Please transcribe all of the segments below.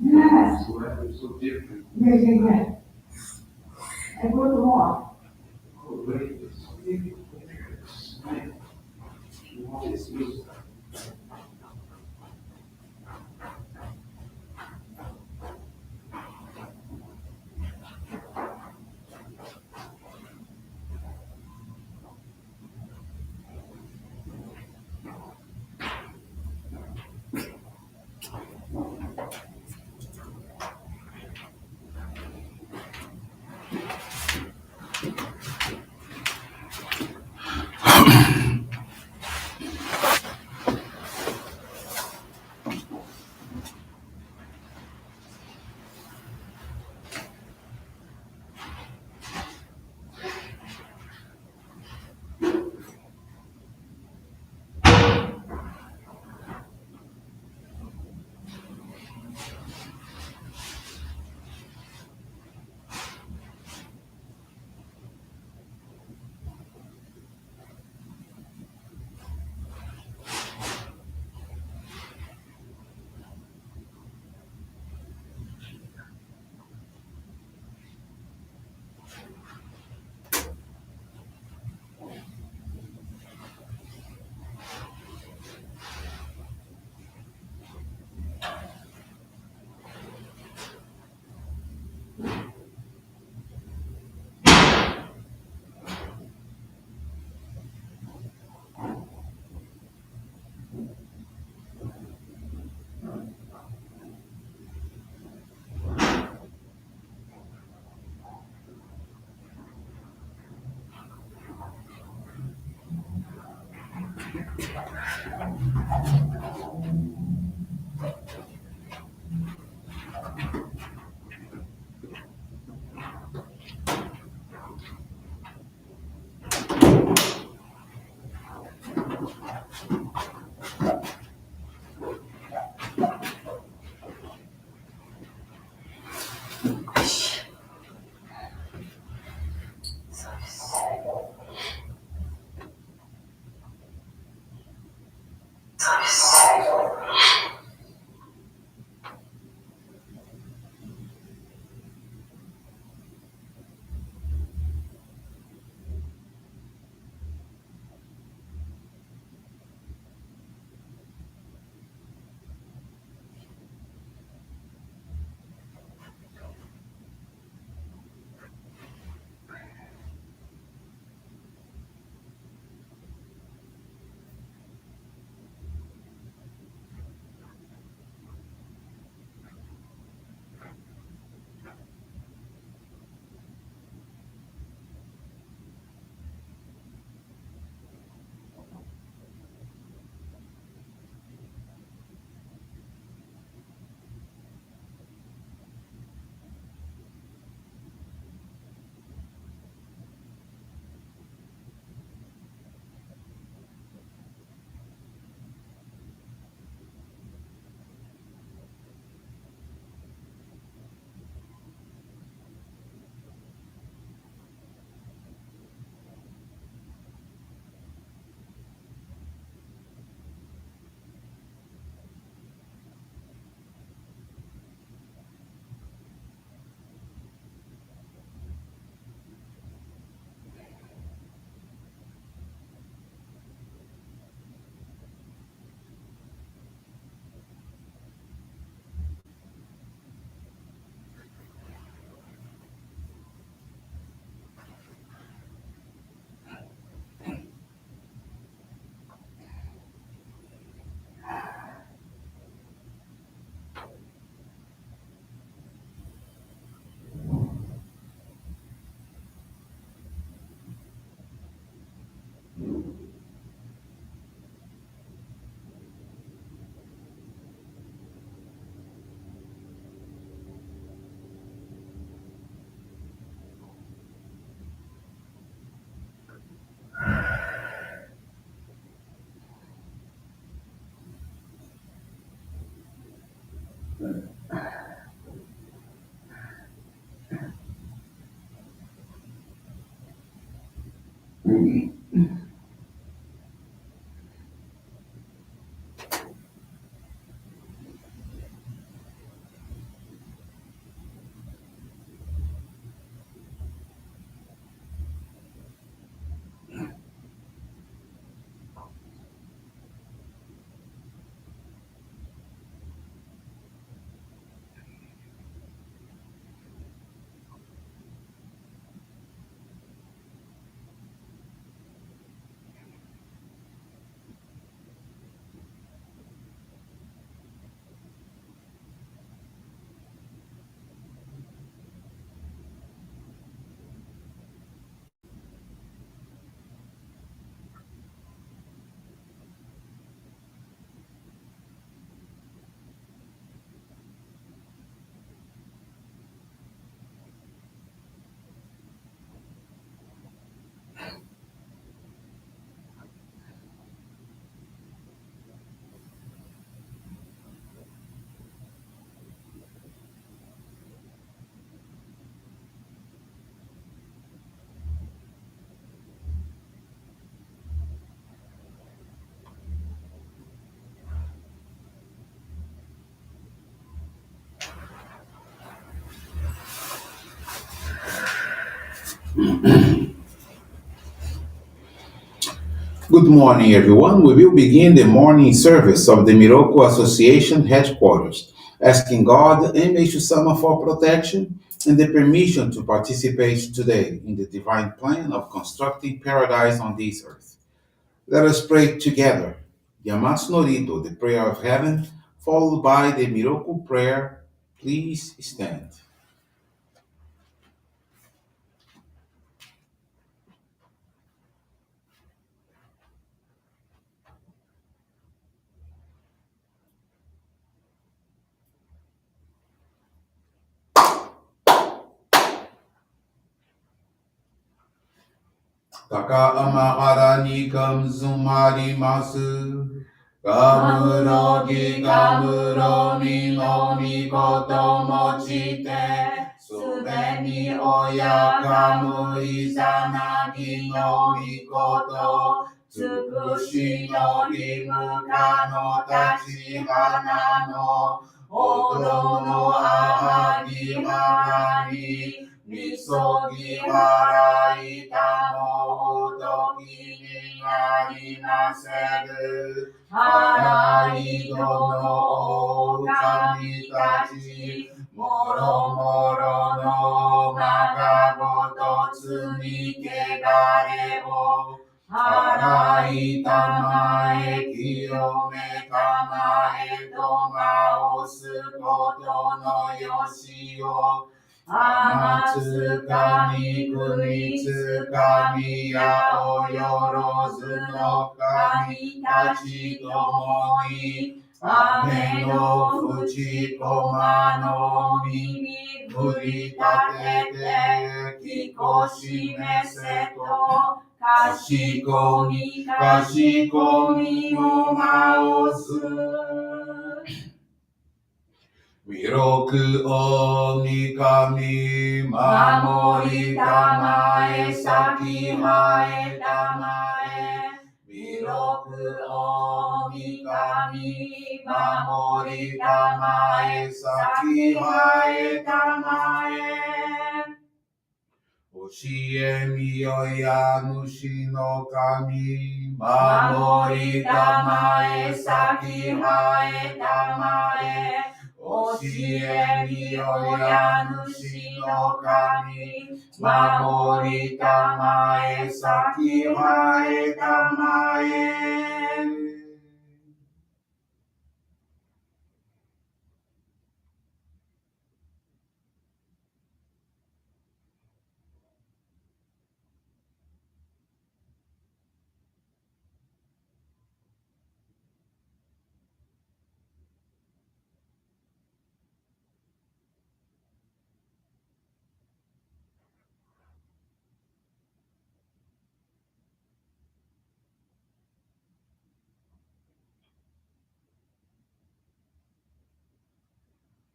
Yes. So different. Yeah. I go to more. Oh, wait, it's so different. What is music? Good morning, everyone. We will begin the morning service of the Miroku Association headquarters, asking God and Meishu-sama for protection and the permission to participate today in the divine plan of constructing paradise on this earth. Let us pray together. The Amatsu-Norito, the prayer of heaven, followed by the Miroku Prayer. Please stand. Taka amakara ni kamzumari masu. Gamurogi gamuromi no mikoto mochite. Sumeni oya kamu izanagi no mikoto. Tsukushi no imuka no tachihana no. Odo no ahagi harani. Misogi harai tamo toki ni arimaseru. Harai dono kami tachi. Moro moro no magagoto tsumi kegare wo. Harai tamae kiyome tamae toma osu koto no yoshi o. Amatsu-kami kunitsu-kami ya oyorozu no kami tachi tomo ni. Ame no fuchi koma no mimi furitatete kikoshimese to. Kashikomi kashikomi mo maozu. Miroku Oni Kami Mamori Tamae Saki Hae Tamae. Miroku Oni Kami Mamori Tamae Saki Hae Tamae. Oshie miyoya nushi no kami mamori tamae saki hae tamae. Oshie miyoya nushi no kami mamori tamae saki hae tamae.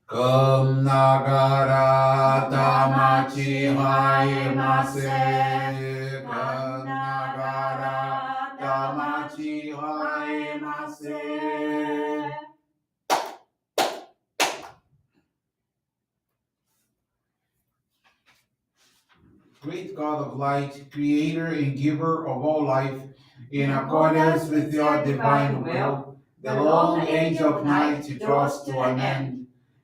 Kum nagara tamachi haemase. Kum nagara tamachi haemase. Great God of light, creator and giver of all life, in accordance with your divine will, the long age of night draws to an end.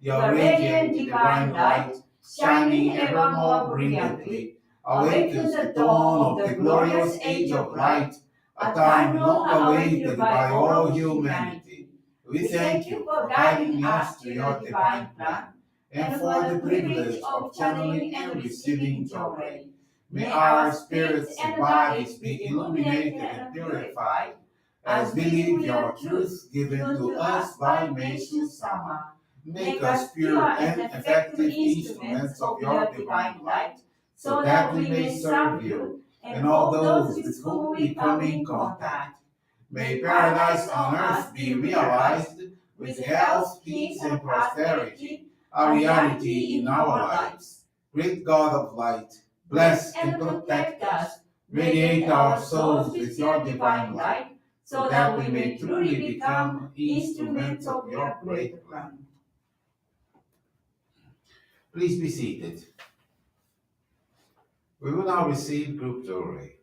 Your radiant divine light, shining ever more brilliantly, awakens the dawn of the glorious age of light, a time long awaited by all humanity. We thank you for guiding us to your divine plan, and for the privilege of channeling and receiving Johrei. May our spirits and bodies be illuminated and purified as we live your truth given to us by Meishu-sama. Make us pure and effective instruments of your divine light, so that we may serve you and all those with whom we come in contact. May paradise on earth be realized with health, peace, and prosperity, a reality in our lives. Great God of light, bless and protect us. Radiate our souls with your divine light, so that we may truly become instruments of your great plan. Please be seated. We will now receive group Johrei.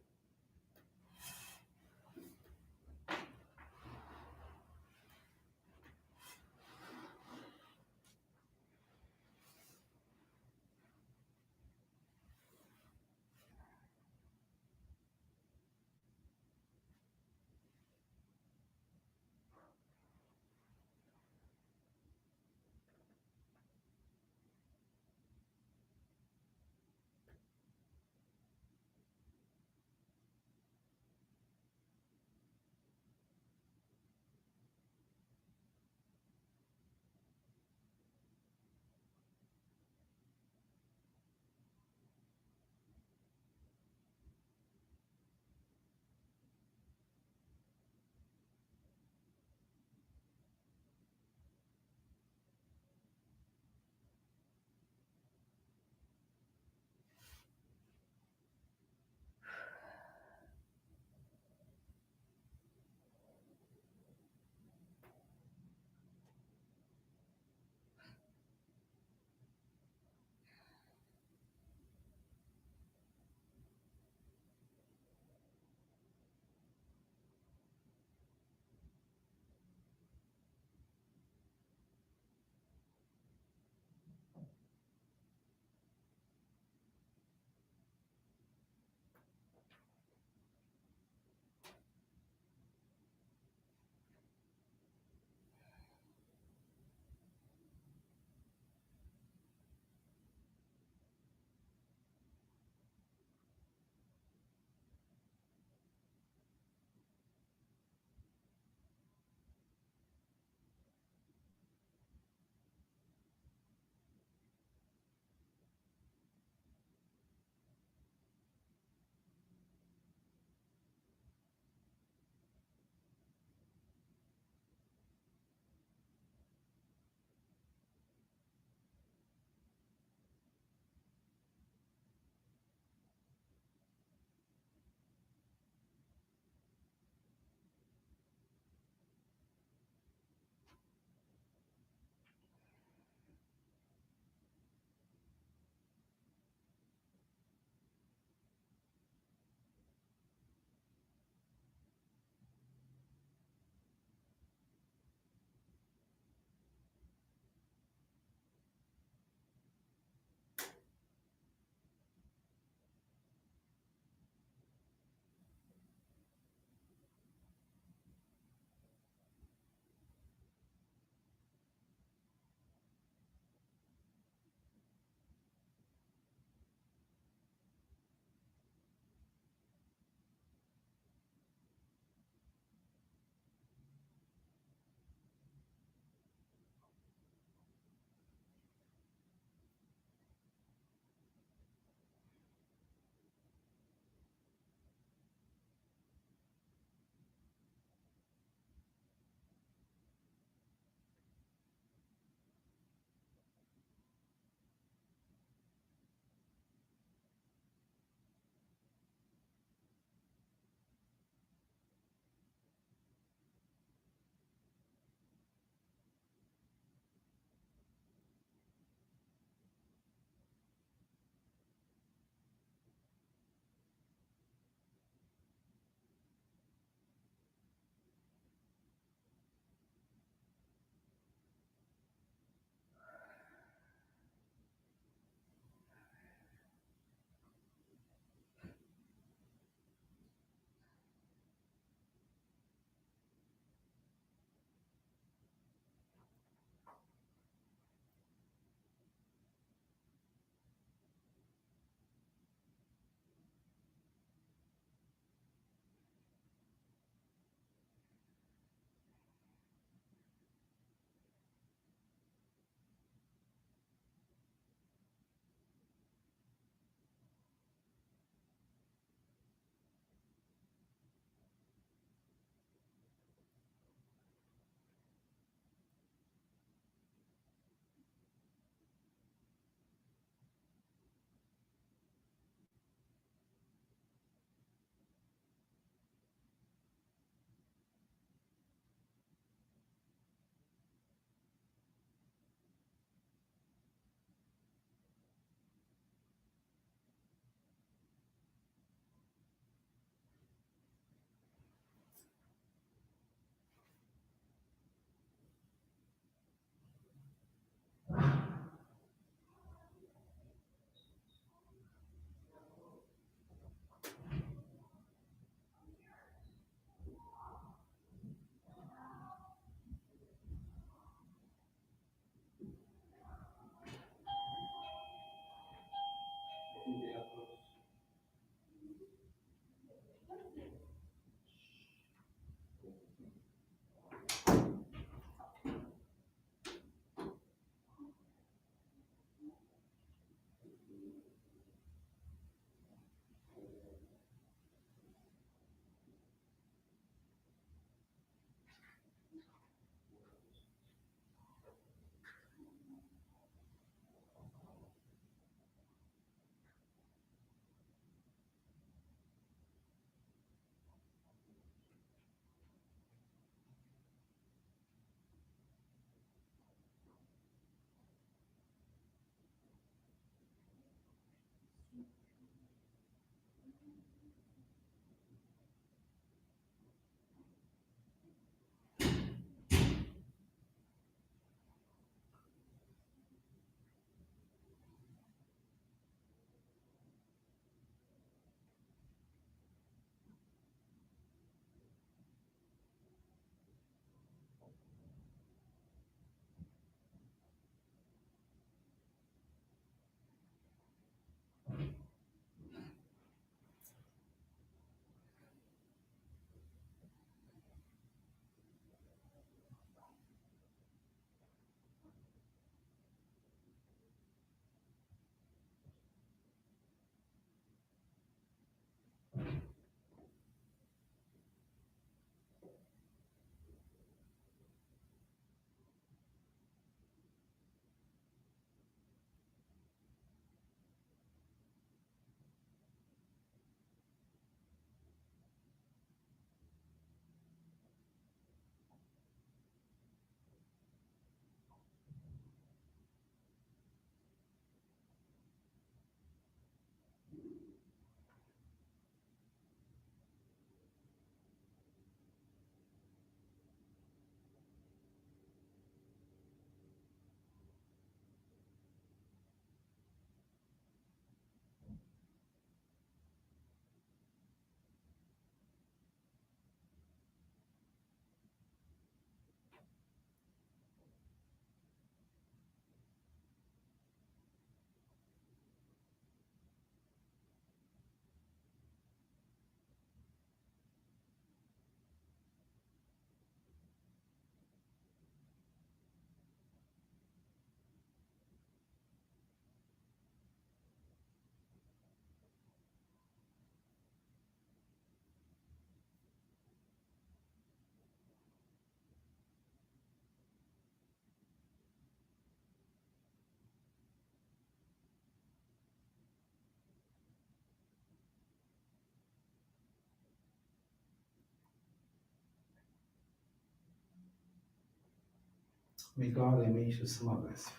May God and Meishu-sama bless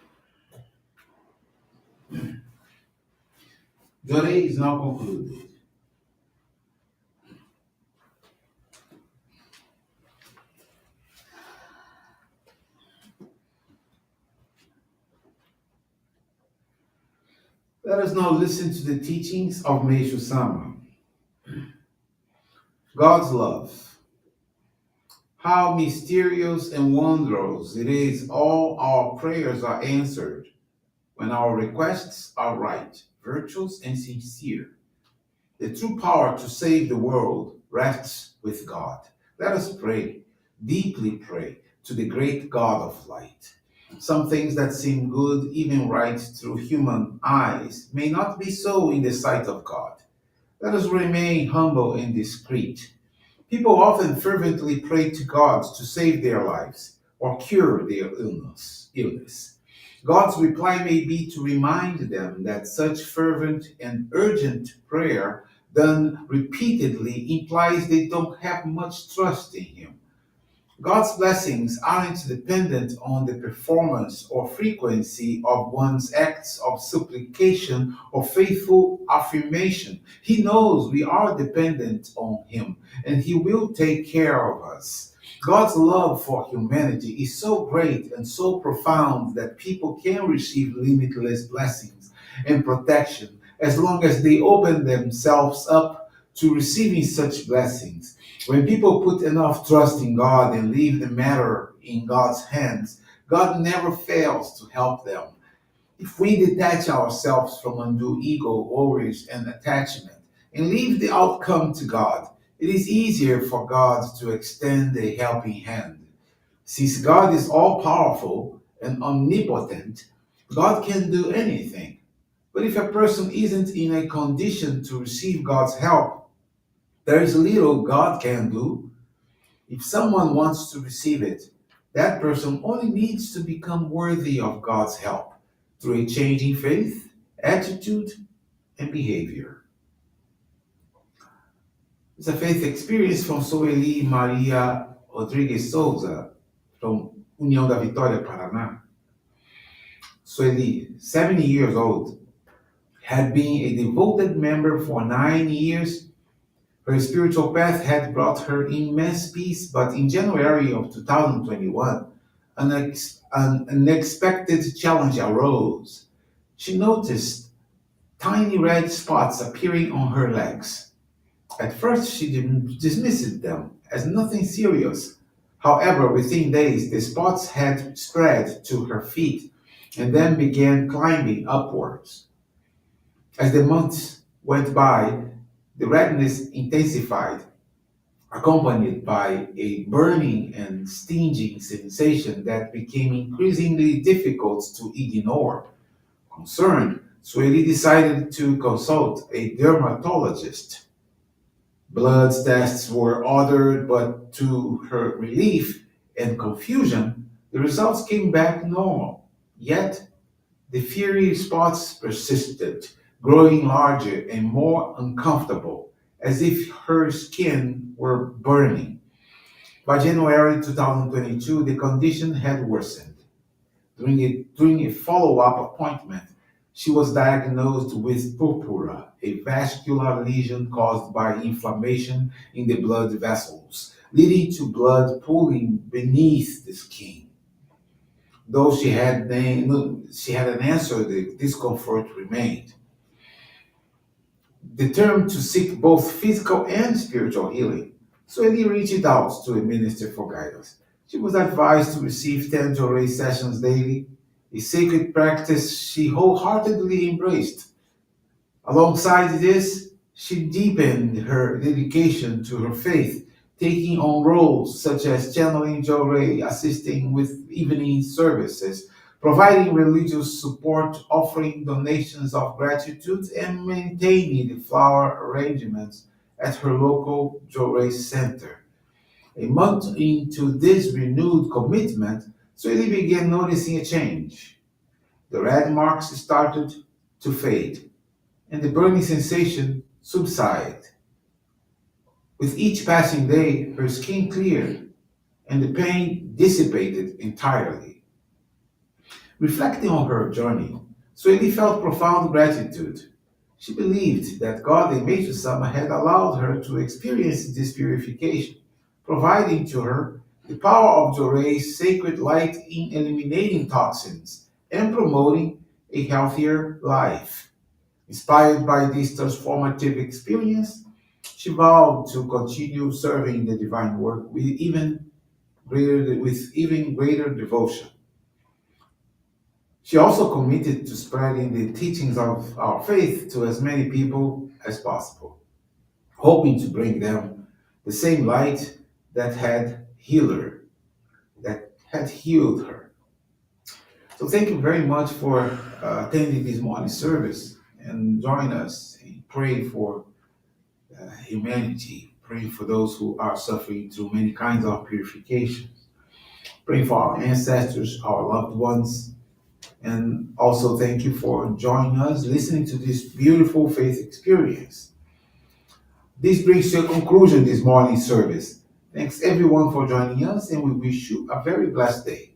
you. Johrei is now concluded. Let us now listen to the teachings of Meishu-sama. God's love. How mysterious and wondrous it is all our prayers are answered when our requests are right, virtuous, and sincere. The true power to save the world rests with God. Let us pray, deeply pray, to the great God of light. Some things that seem good, even right through human eyes, may not be so in the sight of God. Let us remain humble and discreet. People often fervently pray to God to save their lives or cure their illness. God's reply may be to remind them that such fervent and urgent prayer done repeatedly implies they don't have much trust in Him. God's blessings aren't dependent on the performance or frequency of one's acts of supplication or faithful affirmation. He knows we are dependent on Him and He will take care of us. God's love for humanity is so great and so profound that people can receive limitless blessings and protection as long as they open themselves up to receiving such blessings. When people put enough trust in God and leave the matter in God's hands, God never fails to help them. If we detach ourselves from undue ego, worries, and attachment and leave the outcome to God, it is easier for God to extend a helping hand. Since God is all powerful and omnipotent, God can do anything. But if a person isn't in a condition to receive God's help, there is little God can do. If someone wants to receive it, that person only needs to become worthy of God's help through a change in faith, attitude, and behavior. It's a faith experience from Soeli Maria Rodrigues Souza from União da Vitória, Paraná. Soeli, 70 years old, had been a devoted member for 9 years. Her spiritual path had brought her immense peace, but in January of 2021, an unexpected challenge arose. She noticed tiny red spots appearing on her legs. At first, she dismissed them as nothing serious. However, within days, the spots had spread to her feet and then began climbing upwards. As the months went by, the redness intensified, accompanied by a burning and stinging sensation that became increasingly difficult to ignore. Concerned, Sueli decided to consult a dermatologist. Blood tests were ordered, but to her relief and confusion, the results came back normal. Yet, the fiery spots persisted, growing larger and more uncomfortable, as if her skin were burning. By January 2022, the condition had worsened. During a follow-up appointment, she was diagnosed with purpura, a vascular lesion caused by inflammation in the blood vessels, leading to blood pooling beneath the skin. Though she had an answer, the discomfort remained. Determined to seek both physical and spiritual healing, Sueli reached out to a minister for guidance. She was advised to receive 10 Johrei sessions daily, a sacred practice she wholeheartedly embraced. Alongside this, she deepened her dedication to her faith, taking on roles such as channeling Johrei, assisting with evening services, providing religious support, offering donations of gratitude, and maintaining the flower arrangements at her local Johrei center. A month into this renewed commitment, Sueli began noticing a change. The red marks started to fade and the burning sensation subsided. With each passing day, her skin cleared and the pain dissipated entirely. Reflecting on her journey, Sueli felt profound gratitude. She believed that God in Meishu-sama had allowed her to experience this purification, providing to her the power of Johrei's sacred light in eliminating toxins and promoting a healthier life. Inspired by this transformative experience, she vowed to continue serving the divine work with even greater devotion. She also committed to spreading the teachings of our faith to as many people as possible, hoping to bring them the same light that had healed her, that had healed her. So thank you very much for attending this morning service and join us in praying for humanity, praying for those who are suffering through many kinds of purification, praying for our ancestors, our loved ones, and also thank you for joining us, listening to this beautiful faith experience. This brings to a conclusion this morning's service. Thanks everyone for joining us, and we wish you a very blessed day.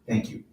Thank you.